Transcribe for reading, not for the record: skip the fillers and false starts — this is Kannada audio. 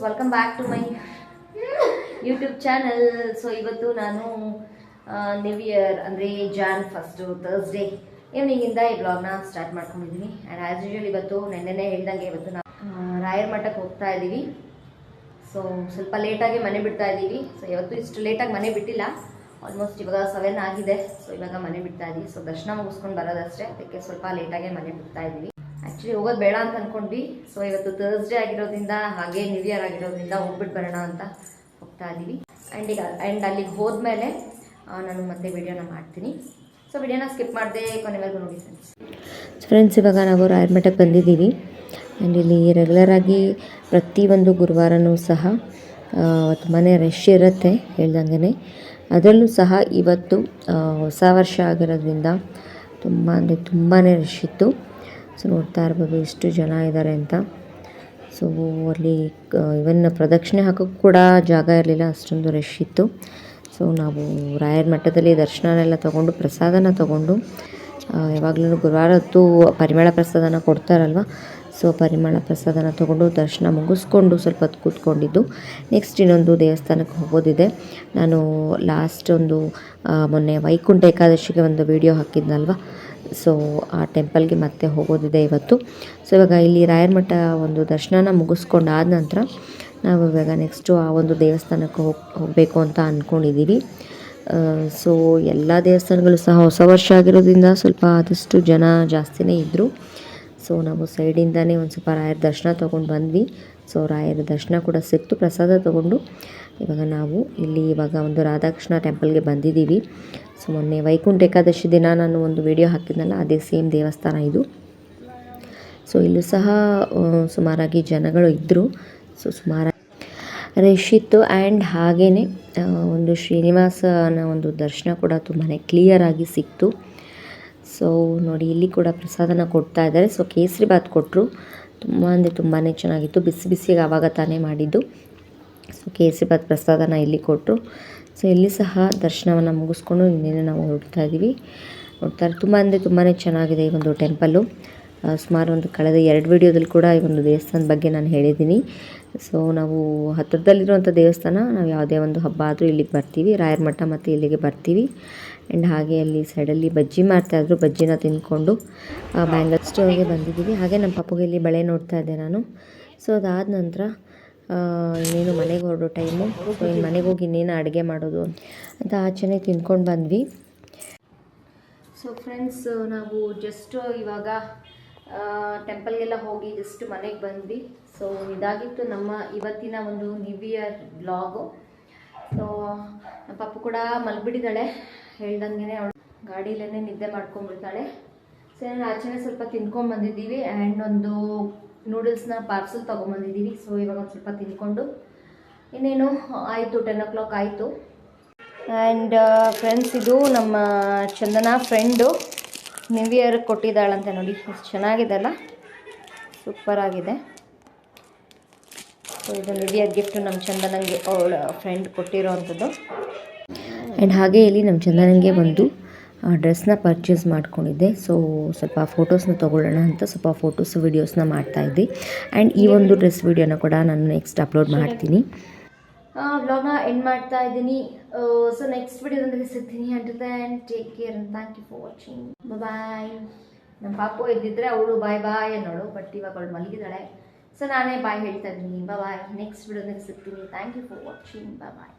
Welcome back to my YouTube channel. So ಇವತ್ತು ನಾನು ನ್ಯೂ ಇಯರ್ ಅಂದರೆ ಜಾನ್ ಫಸ್ಟು ಥರ್ಸ್ಡೇ ಈವ್ನಿಂಗಿಂದ ಈ ಬ್ಲಾಗ್ನ ಸ್ಟಾರ್ಟ್ ಮಾಡ್ಕೊಂಡಿದ್ದೀನಿ. ಆ್ಯಂಡ್ ಆ್ಯಸ್ ಯೂಶುವಲ್ ಇವತ್ತು ನೆನ್ನೆನೇ ಹೇಳ್ದಂಗೆ ಇವತ್ತು ನಾವು ರಾಯರ ಮಠಕ್ಕೆ ಹೋಗ್ತಾ ಇದ್ದೀವಿ. ಸೊ ಸ್ವಲ್ಪ ಲೇಟಾಗಿ ಮನೆ ಬಿಡ್ತಾ ಇದ್ದೀವಿ. ಸೊ ಇವತ್ತು ಇಷ್ಟು ಲೇಟಾಗಿ ಮನೆ ಬಿಟ್ಟಿಲ್ಲ, ಆಲ್ಮೋಸ್ಟ್ ಇವಾಗ 7 ಆಗಿದೆ. ಸೊ ಇವಾಗ ಮನೆ ಬಿಡ್ತಾ ಇದ್ದೀವಿ. ಸೊ ದರ್ಶನ ಮುಗಿಸ್ಕೊಂಡು ಬರೋದಷ್ಟೇ, ಅದಕ್ಕೆ ಸ್ವಲ್ಪ ಲೇಟಾಗೆ ಮನೆ ಬಿಡ್ತಾ ಇದ್ದೀವಿ. ಆ್ಯಕ್ಚುಲಿ ಹೋಗೋದು ಬೇಡ ಅಂತ ಅಂದ್ಕೊಂಡ್ವಿ. ಸೊ ಇವತ್ತು ಥರ್ಸ್ಡೇ ಆಗಿರೋದ್ರಿಂದ ಹಾಗೆ ನ್ಯೂ ಇಯರ್ ಆಗಿರೋದ್ರಿಂದ ಹೋಗ್ಬಿಟ್ಟು ಬರೋಣ ಅಂತ ಹೋಗ್ತಾ ಇದ್ದೀವಿ. ಆ್ಯಂಡ್ ಅಲ್ಲಿಗೆ ಹೋದ್ಮೇಲೆ ನಾನು ಮತ್ತೆ ವಿಡಿಯೋನ ಮಾಡ್ತೀನಿ. ಸೊ ವಿಡಿಯೋನ ಸ್ಕಿಪ್ ಮಾಡಿದೆ ಕೊನೆವರೆಗೂ ನೋಡಿ ಫ್ರೆಂಡ್ಸ್. ಇವಾಗ ನಾವು ರಾಯರ ಮಠಕ್ಕೆ ಬಂದಿದ್ದೀವಿ. ಆ್ಯಂಡ್ ಇಲ್ಲಿ ರೆಗ್ಯುಲರಾಗಿ ಪ್ರತಿಯೊಂದು ಗುರುವಾರನೂ ಸಹ ತುಂಬಾ ರಶ್ ಇರುತ್ತೆ ಹೇಳ್ದಂಗೆ. ಅದರಲ್ಲೂ ಸಹ ಇವತ್ತು ಹೊಸ ವರ್ಷ ಆಗಿರೋದ್ರಿಂದ ತುಂಬಾ ರಶ್ ಇತ್ತು. ಸೊ ನೋಡ್ತಾ ಇರ್ಬೋದು ಎಷ್ಟು ಜನ ಇದ್ದಾರೆ ಅಂತ. ಸೊ ಅಲ್ಲಿ ಇವನ್ ಪ್ರದಕ್ಷಿಣೆ ಹಾಕೋಕ್ಕೆ ಕೂಡ ಜಾಗ ಇರಲಿಲ್ಲ, ಅಷ್ಟೊಂದು ರಶ್ ಇತ್ತು. ಸೊ ನಾವು ರಾಯರ ಮಠದಲ್ಲಿ ದರ್ಶನನೆಲ್ಲ ತೊಗೊಂಡು ಪ್ರಸಾದನ ತೊಗೊಂಡು, ಯಾವಾಗಲೂ ಗುರುವಾರ ಹೊತ್ತು ಪರಿಮಳ ಪ್ರಸಾದನ ಕೊಡ್ತಾರಲ್ವ, ಸೊ ಪರಿಮಳ ಪ್ರಸಾದನ ತೊಗೊಂಡು ದರ್ಶನ ಮುಗಿಸ್ಕೊಂಡು ಸ್ವಲ್ಪ ಹೊತ್ತು ಕೂತ್ಕೊಂಡಿದ್ದು. ನೆಕ್ಸ್ಟ್ ಇನ್ನೊಂದು ದೇವಸ್ಥಾನಕ್ಕೆ ಹೋಗೋದಿದೆ. ನಾನು ಲಾಸ್ಟ್ ಮೊನ್ನೆ ವೈಕುಂಠ ಏಕಾದಶಿಗೆ ಒಂದು ವಿಡಿಯೋ ಹಾಕಿದ್ನಲ್ವ, ಸೊ ಆ ಟೆಂಪಲ್ಗೆ ಮತ್ತೆ ಹೋಗೋದಿದೆ ಇವತ್ತು. ಸೊ ಇವಾಗ ಇಲ್ಲಿ ರಾಯರ ಮಠ ಒಂದು ದರ್ಶನನ ಮುಗಿಸ್ಕೊಂಡಾದ ನಂತರ ನಾವು ಇವಾಗ ನೆಕ್ಸ್ಟು ಆ ಒಂದು ದೇವಸ್ಥಾನಕ್ಕೆ ಹೋಗಬೇಕು ಅಂತ ಅಂದ್ಕೊಂಡಿದ್ದೀವಿ. ಸೊ ಎಲ್ಲ ದೇವಸ್ಥಾನಗಳು ಸಹ ಹೊಸ ವರ್ಷ ಆಗಿರೋದ್ರಿಂದ ಸ್ವಲ್ಪ ಆದಷ್ಟು ಜನ ಜಾಸ್ತಿನೇ ಇದ್ದರು. ಸೊ ನಾವು ಸೈಡಿಂದನೇ ಒಂದು ಸ್ವಲ್ಪ ರಾಯರ ದರ್ಶನ ತೊಗೊಂಡು ಬಂದ್ವಿ. ಸೊ ರಾಯರ ದರ್ಶನ ಕೂಡ ಸಿಕ್ತು, ಪ್ರಸಾದ ತೊಗೊಂಡು ಇವಾಗ ನಾವು ಇವಾಗ ಒಂದು ರಾಧಾಕೃಷ್ಣ ಟೆಂಪಲ್ಗೆ ಬಂದಿದ್ದೀವಿ. ಸೊ ಮೊನ್ನೆ ವೈಕುಂಠ ಏಕಾದಶಿ ದಿನ ನಾನು ಒಂದು ವಿಡಿಯೋ ಹಾಕಿದ್ನಲ್ಲ, ಅದೇ ಸೇಮ್ ದೇವಸ್ಥಾನ ಇದು. ಸೊ ಇಲ್ಲೂ ಸಹ ಸುಮಾರಾಗಿ ಜನಗಳು ಇದ್ದರು. ಸೊ ಸುಮಾರು ರಶ್ ಇತ್ತು. ಆ್ಯಂಡ್ ಹಾಗೇ ಒಂದು ಶ್ರೀನಿವಾಸನ ಒಂದು ದರ್ಶನ ಕೂಡ ತುಂಬಾ ಕ್ಲಿಯರಾಗಿ ಸಿಕ್ತು. ಸೊ ನೋಡಿ ಇಲ್ಲಿ ಕೂಡ ಪ್ರಸಾದನ ಕೊಡ್ತಾ ಇದ್ದಾರೆ. ಸೊ ಕೇಸರಿ ಬಾತ್ ಕೊಟ್ಟರು, ತುಂಬಾ ಚೆನ್ನಾಗಿತ್ತು. ಬಿಸಿ ಬಿಸಿಗೆ ಆವಾಗ ತಾನೇ ಮಾಡಿದ್ದು. ಸೊ ಕೇಸರಿ ಬಾತ್ ಪ್ರಸಾದನ ಇಲ್ಲಿ ಕೊಟ್ಟರು. ಸೊ ಇಲ್ಲಿ ಸಹ ದರ್ಶನವನ್ನು ಮುಗಿಸ್ಕೊಂಡು ಇನ್ನೇನು ನಾವು ಹೊರಡ್ತಾ ಇದ್ದೀವಿ. ತುಂಬಾ ಚೆನ್ನಾಗಿದೆ ಈ ಒಂದು ಟೆಂಪಲ್ಲು. ಸುಮಾರು ಕಳೆದ 2 ವಿಡಿಯೋದಲ್ಲಿ ಕೂಡ ಈ ಒಂದು ದೇವಸ್ಥಾನದ ಬಗ್ಗೆ ನಾನು ಹೇಳಿದ್ದೀನಿ. ಸೊ ನಾವು ಹತ್ತಿರದಲ್ಲಿರುವಂಥ ದೇವಸ್ಥಾನ, ನಾವು ಯಾವುದೇ ಒಂದು ಹಬ್ಬ ಆದರೂ ಇಲ್ಲಿಗೆ ಬರ್ತೀವಿ, ರಾಯರ ಮಠ ಮತ್ತು ಇಲ್ಲಿಗೆ ಬರ್ತೀವಿ. ಆ್ಯಂಡ್ ಹಾಗೆ ಅಲ್ಲಿ ಸೈಡಲ್ಲಿ ಬಜ್ಜಿ ಮಾಡ್ತಾಯಿದ್ರು, ಬಜ್ಜಿನ ತಿಂದ್ಕೊಂಡು ಬ್ಯಾಂಗಲ್ ಸ್ಟೋರ್ಗೆ ಬಂದಿದ್ದೀವಿ. ಹಾಗೆ ನಮ್ಮ ಪಾಪುಗೆ ಇಲ್ಲಿ ಬಳೆ ನೋಡ್ತಾ ಇದ್ದೆ ನಾನು. ಸೊ ಅದಾದ ನಂತರ ಇನ್ನೇನು ಮನೆಗೆ ಹೊರಡೋ ಟೈಮು. ಸೊ ಇನ್ನು ಮನೆಗೆ ಹೋಗಿ ಇನ್ನೇನು ಅಡುಗೆ ಮಾಡೋದು ಅಂತ ಆಚೆನೇ ತಿಂದ್ಕೊಂಡು ಬಂದ್ವಿ. ಸೊ ಫ್ರೆಂಡ್ಸ್, ನಾವು ಜಸ್ಟ್ ಇವಾಗ ಟೆಂಪಲ್ಗೆಲ್ಲ ಹೋಗಿ ಜಸ್ಟ್ ಮನೆಗೆ ಬಂದ್ವಿ. ಸೊ ಇದಾಗಿತ್ತು ನಮ್ಮ ಇವತ್ತಿನ ಒಂದು ನ್ಯೂ ಇಯರ್ ಬ್ಲಾಗು. ಸೊ ನಮ್ಮ ಪಾಪು ಕೂಡ ಮಲಗಿಬಿಟ್ಟಿದ್ದಾಳೆ ಹೇಳ್ದಂಗೆ. ಅವಳು ಗಾಡಿಯಲ್ಲೇ ನಿದ್ದೆ ಮಾಡ್ಕೊಂಡ್ಬಿಡ್ತಾಳೆ. ಸೊ ನಾನು ಆಚೆನೇ ಸ್ವಲ್ಪ ತಿನ್ಕೊಂಡು ಬಂದಿದ್ದೀವಿ. ಆ್ಯಂಡ್ ಒಂದು ನೂಡಲ್ಸ್ನ ಪಾರ್ಸಲ್ ತೊಗೊಂಬಂದಿದ್ದೀವಿ. ಸೊ ಇವಾಗ ಒಂದು ಸ್ವಲ್ಪ ತಿನ್ಕೊಂಡು ಇನ್ನೇನು ಆಯಿತು, 10 o'clock ಆಯಿತು. ಆ್ಯಂಡ್ ಫ್ರೆಂಡ್ಸ್, ಇದು ನಮ್ಮ ಚಂದನ ಫ್ರೆಂಡು ನ್ಯೂ ಇಯರ್ ಕೊಟ್ಟಿದ್ದಾಳಂತೆ. ನೋಡಿ ಎಷ್ಟು ಚೆನ್ನಾಗಿದೆ ಅಲ್ಲ, ಸೂಪರಾಗಿದೆ. ಸೊ ಇದು ನ್ಯೂ ಇಯರ್ ಗಿಫ್ಟು ನಮ್ಮ ಚಂದನಂಗೆ ಅವಳ ಫ್ರೆಂಡ್ ಕೊಟ್ಟಿರೋ ಅಂಥದ್ದು. ಆ್ಯಂಡ್ ಹಾಗೆ ಇಲ್ಲಿ ನಮ್ಮ ಚಂದನಂಗೆ ಒಂದು ಡ್ರೆಸ್ನ ಪರ್ಚೇಸ್ ಮಾಡ್ಕೊಂಡಿದ್ದೆ. ಸೊ ಸ್ವಲ್ಪ ಫೋಟೋಸ್ನ ತೊಗೊಳ್ಳೋಣ ಅಂತ ಸ್ವಲ್ಪ ಫೋಟೋಸ್ ವೀಡಿಯೋಸ್ನ ಮಾಡ್ತಾಯಿದ್ದೆ. ಆ್ಯಂಡ್ ಈ ಒಂದು ಡ್ರೆಸ್ ವೀಡಿಯೋನ ಕೂಡ ನಾನು ನೆಕ್ಸ್ಟ್ ಅಪ್ಲೋಡ್ ಮಾಡ್ತೀನಿ. ವ್ಲಾಗ್ನ ಎಂಡ್ ಮಾಡ್ತಾ ಇದ್ದೀನಿ. ಸೊ ನೆಕ್ಸ್ಟ್ ವಿಡಿಯೋದೊಂದಿಗೆ ಸಿಗ್ತೀನಿ. Until then take care and thank you for watching. Bye. ನಮ್ಮ ಪಾಪು ಎದ್ದಿದ್ರೆ ಅವಳು ಬಾಯ್ ಬಾಯ್ ಅನ್ನೋಳು, ಬಟ್ ಇವಾಗ ಅವಳು ಮಲಗಿದ್ದಾಳೆ. ಸೊ ನಾನೇ ಬಾಯ್ ಹೇಳ್ತಾ ಇದ್ದೀನಿ. ಬಾಯ್. ನೆಕ್ಸ್ಟ್ ವಿಡಿಯೋದೊಂದಿಗೆ ಸಿಗ್ತೀನಿ. Thank you for watching. Bye.